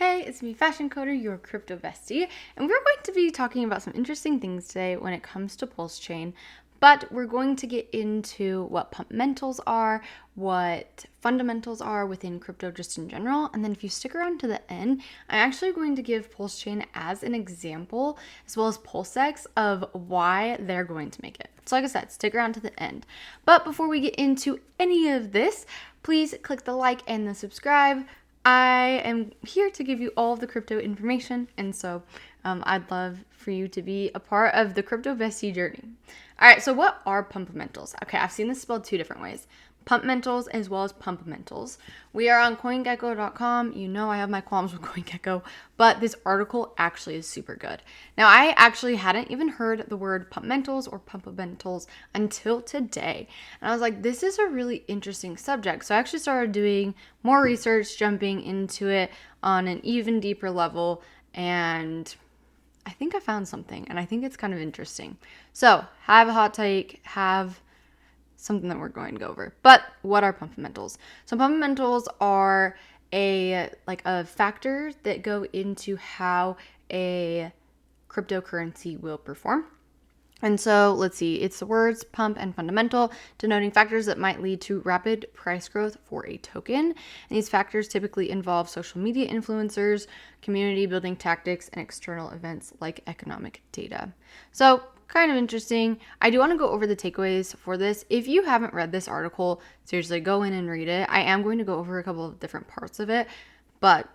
Hey, it's me, Fashion Coder, your crypto bestie, and we're going to be talking about some interesting things today when it comes to PulseChain. But we're going to get into what fundamentals are, what fundamentals are within crypto just in general, and then if you stick around to the end, I'm actually going to give PulseChain as an example, as well as PulseX, of why they're going to make it. So like I said, stick around to the end. But before we get into any of this, please click the like and the subscribe. I am here to give you all of the crypto information, and so I'd love for you to be a part of the crypto bestie journey. All right, so what are pumpamentals? Okay, I've seen this spelled two different ways. Pumpamentals as well as pumpamentals. We are on CoinGecko.com. You know I have my qualms with CoinGecko, but this article actually is super good. Now, I actually hadn't even heard the word pumpamentals or pumpamentals until today. And I was like, this is a really interesting subject. So I actually started doing more research, jumping into it on an even deeper level, and I think I found something, and I think it's kind of interesting. So, have a hot take, have something that we're going to go over. But what are pumpamentals? So pumpamentals are a factor that go into how a cryptocurrency will perform. And so let's see, it's the words pump and fundamental, denoting factors that might lead to rapid price growth for a token. And these factors typically involve social media influencers, community building tactics, and external events like economic data. So kind of interesting. I do want to go over the takeaways for this. If you haven't read this article, seriously, go in and read it. I am going to go over a couple of different parts of it, but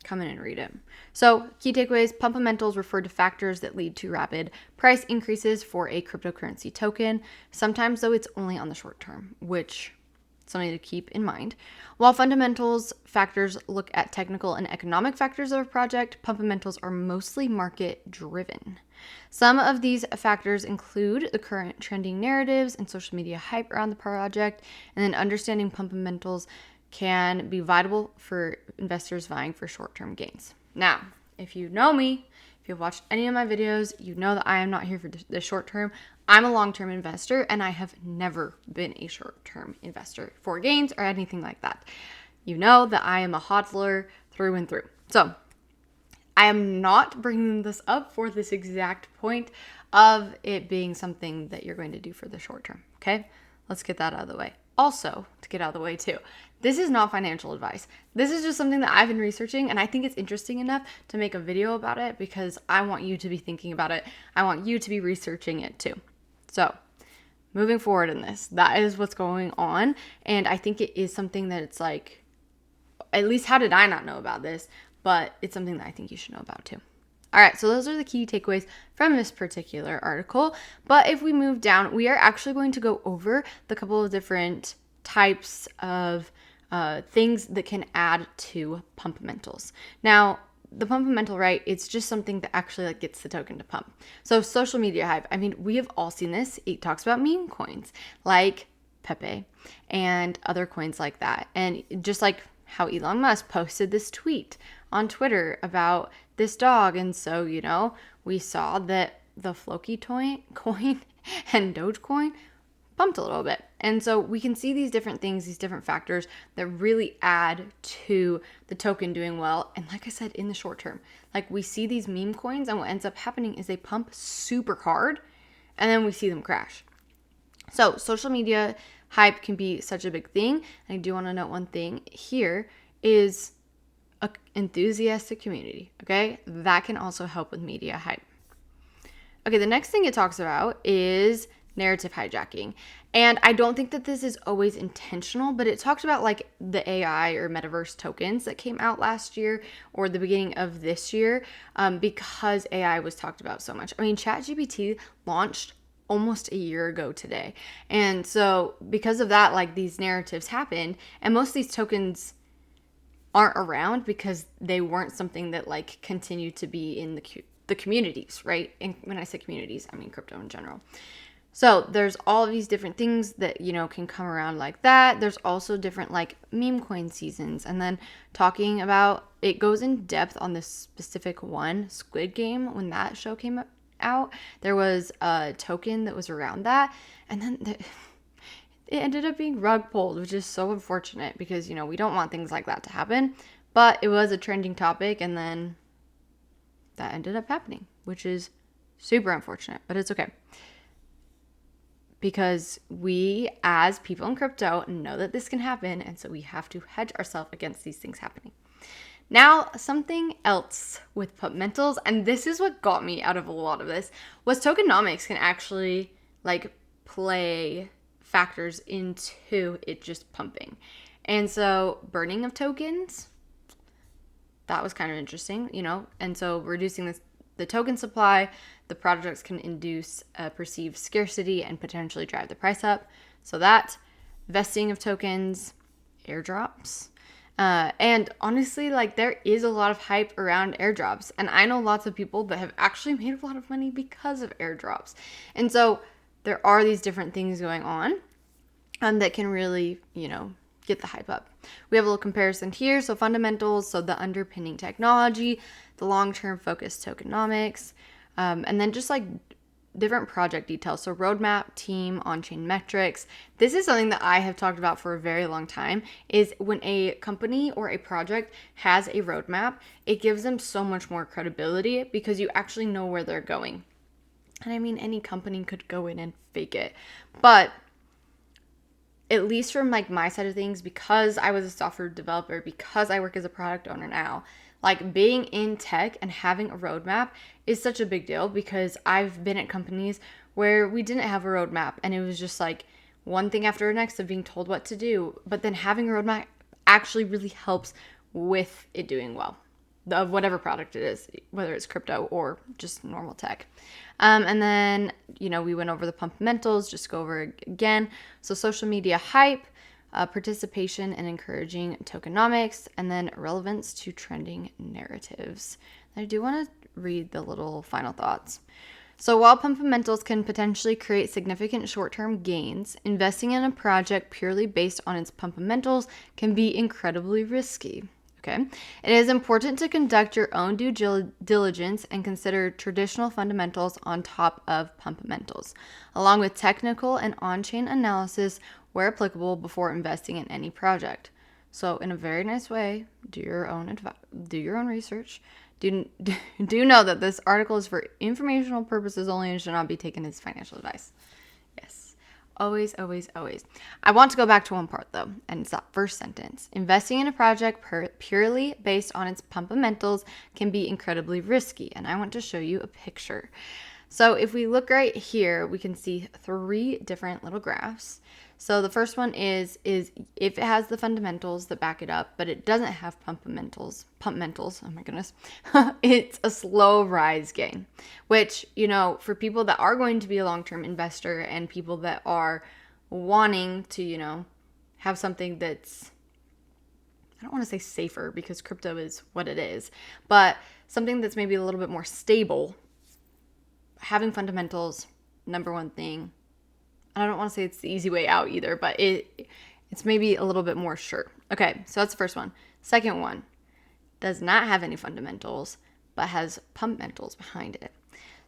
come in and read it. So, key takeaways: pumpamentals refer to factors that lead to rapid price increases for a cryptocurrency token. Sometimes, though, it's only on the short term, which is something to keep in mind. While fundamentals factors look at technical and economic factors of a project, pumpamentals are mostly market driven. Some of these factors include the current trending narratives and social media hype around the project, and then understanding pumpamentals can be vital for investors vying for short-term gains. Now, if you know me, if you've watched any of my videos, you know that I am not here for the short term. I'm a long-term investor, and I have never been a short-term investor for gains or anything like that. You know that I am a hodler through and through. So I am not bringing this up for this exact point of it being something that you're going to do for the short term, okay? Let's get that out of the way. Also, to get out of the way too, this is not financial advice. This is just something that I've been researching, and I think it's interesting enough to make a video about it because I want you to be thinking about it. I want you to be researching it too. So, moving forward in this, that is what's going on, and I think it is something that it's like, at least how did I not know about this? But it's something that I think you should know about too. All right, so those are the key takeaways from this particular article. But if we move down, we are actually going to go over the couple of different types of things that can add to pumpamentals. Now, the pumpamental, right, it's just something that actually gets the token to pump. So social media hype, I mean, we have all seen this. It talks about meme coins like Pepe and other coins like that. And just like how Elon Musk posted this tweet on Twitter about this dog. And so, we saw that the Floki coin and Dogecoin pumped a little bit. And so we can see these different things, these different factors that really add to the token doing well. And like I said, in the short term, like we see these meme coins, and what ends up happening is they pump super hard and then we see them crash. So social media hype can be such a big thing. And I do want to note one thing here is an enthusiastic community, okay? That can also help with media hype. Okay, the next thing it talks about is narrative hijacking. And I don't think that this is always intentional, but it talks about like the AI or metaverse tokens that came out last year or the beginning of this year because AI was talked about so much. I mean, ChatGPT launched almost a year ago today. And so because of that, like these narratives happened, and most of these tokens aren't around because they weren't something that like continued to be in the communities, right? And when I say communities, I mean crypto in general. So there's all of these different things that, can come around like that. There's also different like meme coin seasons. And then talking about, it goes in depth on this specific one, Squid Game, when that show came out, there was a token that was around that. And then it ended up being rug pulled, which is so unfortunate because, we don't want things like that to happen. But it was a trending topic, and then that ended up happening, which is super unfortunate, but it's okay. Because we, as people in crypto, know that this can happen, and so we have to hedge ourselves against these things happening. Now, something else with fundamentals, and this is what got me out of a lot of this, was tokenomics can actually like play factors into it just pumping. And so burning of tokens, that was kind of interesting, and so reducing the token supply, the projects can induce a perceived scarcity and potentially drive the price up. So that vesting of tokens, airdrops. And honestly, like there is a lot of hype around airdrops. And I know lots of people that have actually made a lot of money because of airdrops. And so there are these different things going on that can really, get the hype up. We have a little comparison here. So fundamentals, so the underpinning technology, the long-term focused tokenomics, and then just like different project details. So roadmap, team, on-chain metrics. This is something that I have talked about for a very long time, is when a company or a project has a roadmap, it gives them so much more credibility because you actually know where they're going. And I mean, any company could go in and fake it. But at least from like my side of things, because I was a software developer, because I work as a product owner now, like being in tech and having a roadmap is such a big deal, because I've been at companies where we didn't have a roadmap and it was just like one thing after the next of being told what to do. But then having a roadmap actually really helps with it doing well, of whatever product it is, whether it's crypto or just normal tech. And then, we went over the fundamentals, just go over it again. So social media hype, participation and encouraging tokenomics, and then relevance to trending narratives. I do want to read the little final thoughts. So while fundamentals can potentially create significant short-term gains, investing in a project purely based on its fundamentals can be incredibly risky. Okay. It is important to conduct your own due diligence and consider traditional fundamentals on top of fundamentals, along with technical and on-chain analysis where applicable before investing in any project. So in a very nice way, do your own research. Do know that this article is for informational purposes only and should not be taken as financial advice. Yes. Always, always, always. I want to go back to one part though, and it's that first sentence. Investing in a project purely based on its fundamentals can be incredibly risky, and I want to show you a picture. So if we look right here, we can see 3 different little graphs. So the first one is if it has the fundamentals that back it up, but it doesn't have fundamentals, oh my goodness, it's a slow rise gain, which, for people that are going to be a long-term investor and people that are wanting to, have something that's, I don't want to say safer because crypto is what it is, but something that's maybe a little bit more stable, having fundamentals, number one thing. I don't want to say it's the easy way out either, but it's maybe a little bit more sure. Okay, so that's the first one. Second one does not have any fundamentals, but has fundamentals behind it.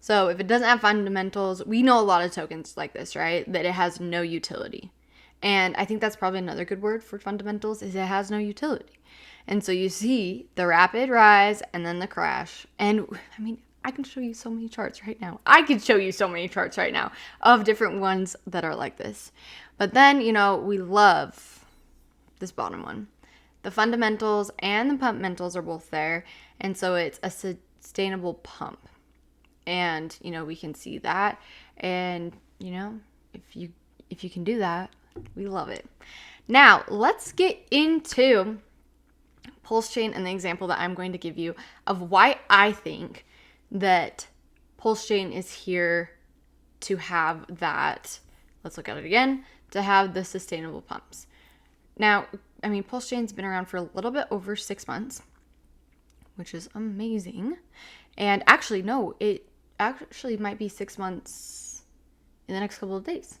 So if it doesn't have fundamentals, we know a lot of tokens like this, right? That it has no utility. And I think that's probably another good word for fundamentals, is it has no utility. And so you see the rapid rise and then the crash. And I mean, I can show you so many charts right now. Of different ones that are like this. But then, we love this bottom one. The fundamentals and the fundamentals are both there. And so it's a sustainable pump. And, we can see that. And, if you can do that, we love it. Now, let's get into PulseChain and the example that I'm going to give you of why I think that PulseChain is here to have that, let's look at it again, to have the sustainable pumps. Now, I mean, PulseChain's been around for a little bit over 6 months, which is amazing. And actually, no, it actually might be 6 months in the next couple of days.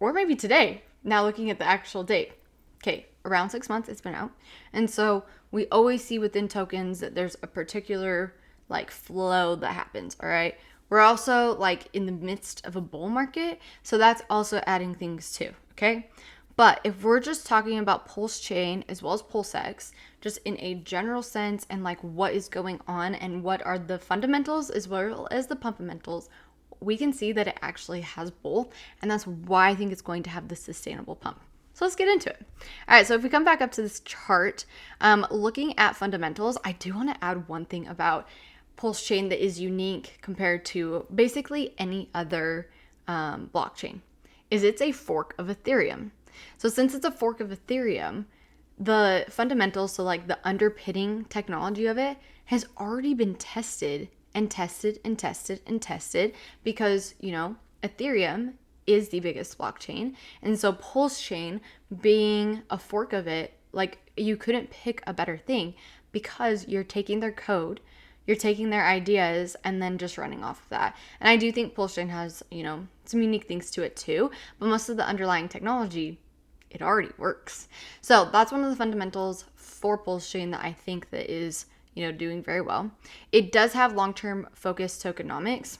Or maybe today, now looking at the actual date. Okay, around 6 months it's been out. And so we always see within tokens that there's a particular flow that happens, all right? We're also in the midst of a bull market, so that's also adding things too, okay? But if we're just talking about PulseChain as well as PulseX, just in a general sense, and like what is going on and what are the fundamentals as well as the pumpamentals, we can see that it actually has both. And that's why I think it's going to have the sustainable pump. So let's get into it. All right, so if we come back up to this chart, looking at fundamentals, I do want to add one thing about PulseChain that is unique compared to basically any other blockchain, is it's a fork of Ethereum. So since it's a fork of Ethereum, the fundamentals, so like the underpinning technology of it, has already been tested and tested and tested and tested because, Ethereum is the biggest blockchain. And so PulseChain being a fork of it, like you couldn't pick a better thing because you're taking their code, you're taking their ideas and then just running off of that. And I do think PulseChain has, some unique things to it too, but most of the underlying technology, it already works. So that's one of the fundamentals for PulseChain that I think that is, doing very well. It does have long-term focused tokenomics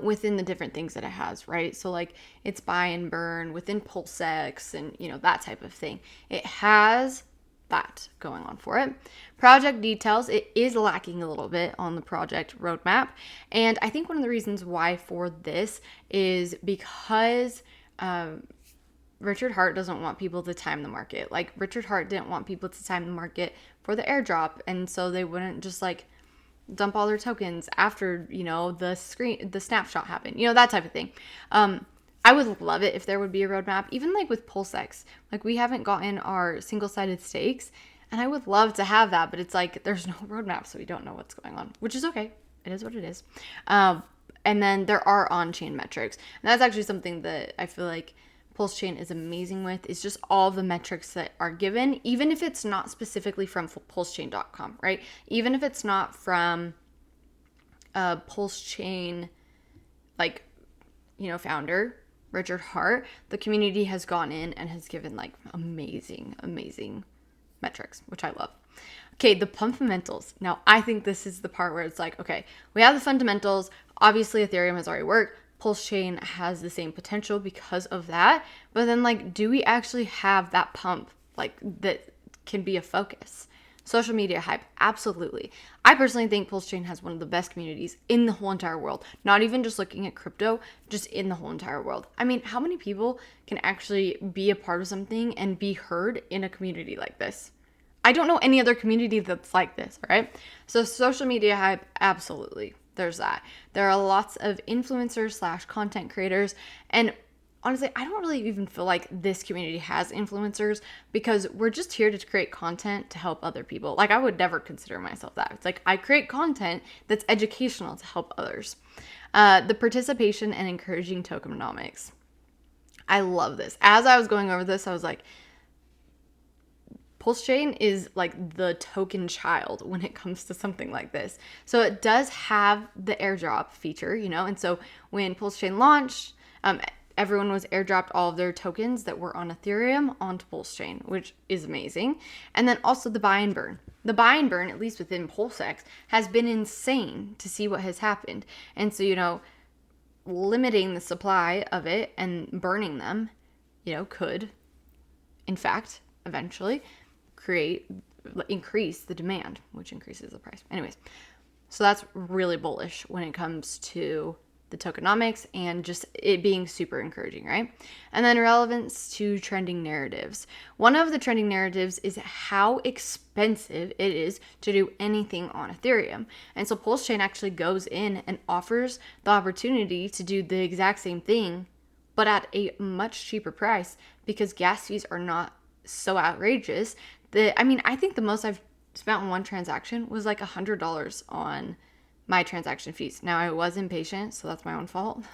within the different things that it has, right? So like it's buy and burn within PulseX and, that type of thing. It has that going on for it. Project details, it is lacking a little bit on the project roadmap. And I think one of the reasons why for this is because Richard Hart doesn't want people to time the market. Like Richard Hart didn't want people to time the market for the airdrop. And so they wouldn't just like dump all their tokens after, the snapshot happened, that type of thing. I would love it if there would be a roadmap, even like with PulseX. Like we haven't gotten our single-sided stakes, and I would love to have that, but it's like there's no roadmap, so we don't know what's going on, which is okay. It is what it is. And then there are on-chain metrics, and that's actually something that I feel like PulseChain is amazing with. Is just all the metrics that are given, even if it's not specifically from pulsechain.com, right? Even if it's not from PulseChain, like, founder Richard Hart, the community has gone in and has given like amazing metrics, which I love. Okay, the fundamentals. Now, I think this is the part where it's like, okay, we have the fundamentals. Obviously, Ethereum has already worked. PulseChain has the same potential because of that. But then, like, do we actually have that pump, like, that can be a focus? Social media hype, absolutely. I personally think PulseChain has one of the best communities in the whole entire world. Not even just looking at crypto, just in the whole entire world. I mean, how many people can actually be a part of something and be heard in a community like this? I don't know any other community that's like this, right? So social media hype, absolutely. There's that. There are lots of influencers / content creators, and honestly, I don't really even feel like this community has influencers because we're just here to create content to help other people. Like, I would never consider myself that. It's like I create content that's educational to help others. The participation and encouraging tokenomics. I love this. As I was going over this, I was like, PulseChain is like the token child when it comes to something like this. So it does have the airdrop feature, and so when PulseChain launched, everyone was airdropped all of their tokens that were on Ethereum onto PulseChain, which is amazing. And then also the buy and burn. The buy and burn, at least within PulseX, has been insane to see what has happened. And so, limiting the supply of it and burning them, could, in fact, eventually increase the demand, which increases the price. Anyways, so that's really bullish when it comes to the tokenomics and just it being super encouraging, right? And then relevance to trending narratives. One of the trending narratives is how expensive it is to do anything on Ethereum. And so PulseChain actually goes in and offers the opportunity to do the exact same thing, but at a much cheaper price because gas fees are not so outrageous. I think the most I've spent on one transaction was like $100 on my transaction fees. Now, I was impatient, so that's my own fault.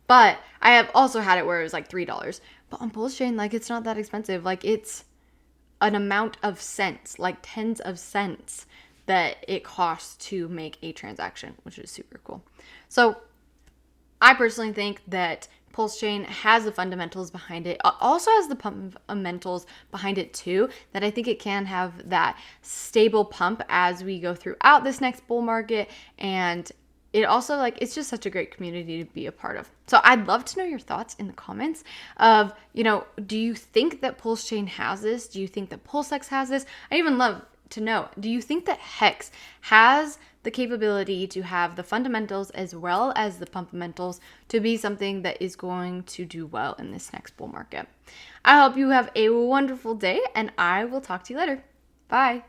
But I have also had it where it was like $3. But on PulseChain, like, it's not that expensive. Like, it's an amount of cents, like tens of cents that it costs to make a transaction, which is super cool. So I personally think that PulseChain has the fundamentals behind it, also has the fundamentals behind it too, that I think it can have that stable pump as we go throughout this next bull market and it also, like, it's just such a great community to be a part of. So I'd love to know your thoughts in the comments of, do you think that PulseChain has this? Do you think that PulseX has this? I even love to know, do you think that Hex has the capability to have the fundamentals as well as the pumpamentals to be something that is going to do well in this next bull market? I hope you have a wonderful day, and I will talk to you later. Bye.